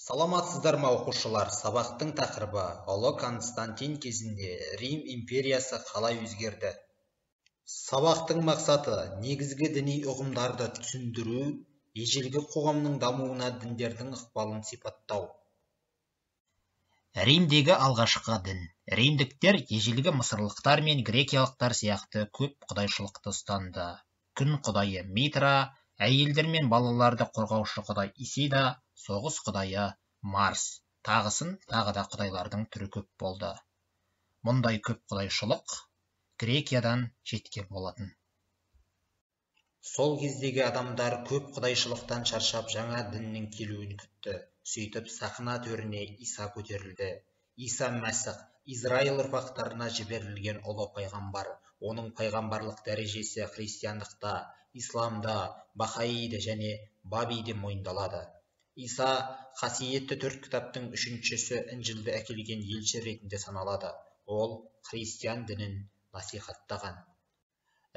Саламатсыздар ма оқушылар? Сабақтың тақырыбы ұлы Константин кезінде Рим империясы қалай өзгерді? Сабақтың мақсаты негізгі діни ұғымдарды түсіндіру, ежелгі қоғамның дамуына діндердің ықпалын сипаттау. Римдегі алғашқы дін. Римдіктер ежелгі мысырлықтар мен грекиялықтар сияқты көп құдайшылықты ұстанды. Күн құдайы Митра, әйелдер мен балаларды қорғаушы құдай Исида, соғыс құдайы Марс, тағысын тағы да құдайлардың түрі көп болды. Мұндай көп құдайшылық Грекиядан жеткен болатын. Сол кездегі адамдар көп құдайшылықтан шаршап жаңа діннің келуін күтті. Сөйтіп сахна төріне Иса көтерілді. Иса Мәсіх Израиль ұрпақтарына жіберілген ұлы пайғамбар. Оның пайғамбарлық дәрежесі христиандықта, исламда, бахаиде және бабиде мойындалады. Иса қасиетті 4 кітаптың 3-шісі Інжілді әкелген елші ретінде саналады. Ол христиан дінін насихаттаған.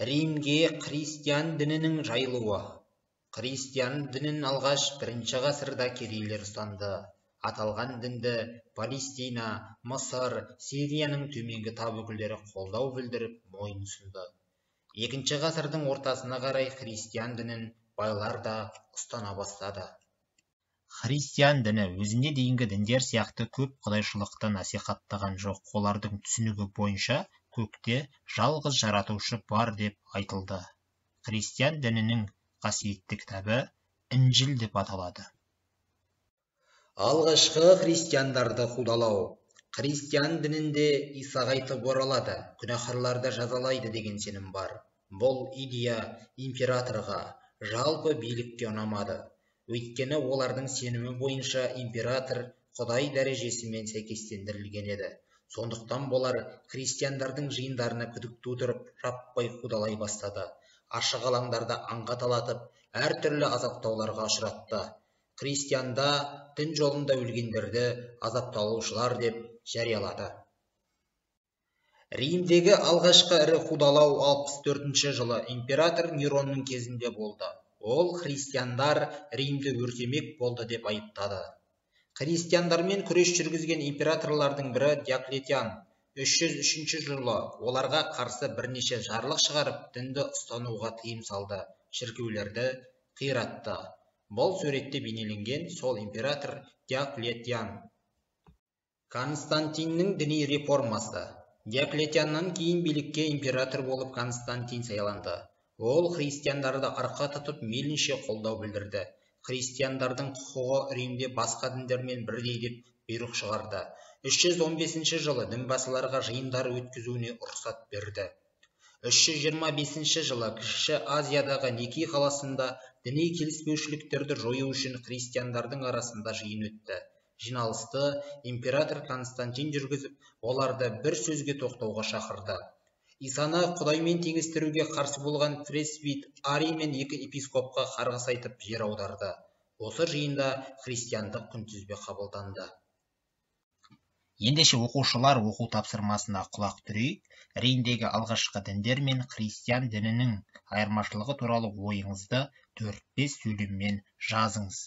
Римге христиан дінінің жайылуы. Христиан дінін алғаш 1-ші ғасырда кедейлер ұстанды. Аталған дінді Палестина, Мысыр, Сирияның төменгі тап өкілдері қолдау білдіріп мойын ұсынды. 2-ші ғасырдың ортасына қарай христиан дінін байлар да ұстана бастады. Христиан діні өзіне дейінгі діндер сияқты көп құдайшылықты насихаттаған жоқ. Олардың түсінігі бойынша көкте жалғыз жаратушы бар деп айтылды. Христиан дінінің қасиетті кітабы Інжіл деп аталады. Алғашқы христиандарды қудалау. Христиан дінінде Иса қайтып оралады, күнәһарларды жазалайды деген сенім бар. Бұл идея императорға, жалпы билікке ұнамады. Өйткені олардың сенімі бойынша император құдай дәрежесімен сәйкестендірілген еді. Сондықтан болар христиандардың жиындарына күдік тудырып, жаппай қудалай бастады. Ашық алаңдарда аңға талатып, әртүрлі азаптауларға ұшыратты. Христианда дін жолында өлгендерді азапталушылар деп жариялады. Римдегі алғашқы ірі қудалау 64-ші жылы император Неронның кезінде болды. Ол христиандар Римді өртемек болды деп айыптады. Христиандармен күрес жүргізген императорлардың бірі Диоклетиан 303 жылы оларға қарсы бірнеше жарлық шығарып, дінді ұстануға тыйым салды, шіркеулерді қиратты. Бұл суретте бейнеленген сол император Диоклетиан. Константиннің діни реформасы. Диоклетианнан кейін билікке император болып Константин сайланды. Ол христиандарды арқа тұтып мейлінше қолдау білдірді. Христиандардың құқығы Римде басқа діндермен бірдей деп бұйрық шығарды. 315 жылы дінбасыларға жиындар өткізуіне рұқсат берді. 325 жылы Кіші Азиядағы Неки қаласында діни келіспеушіліктерді жою үшін христиандардың арасында жиын өтті. Жиналысты император Константин жүргізіп, оларды бір сөзге тоқтауға шақырды. Исаны құдаймен теңестіруге қарсы болған пресвит Арий мен 2 епископқа қарғыс айтып жер аударды. Осы жиында христиандық күнтізбе қабылданды. Ендеше оқушылар оқу тапсырмасына құлақ түрейік. Римдегі алғашқы діндер мен христиан дінінің айырмашылығы туралы ойыңызды 4-5 сөйлеммен жазыңыз.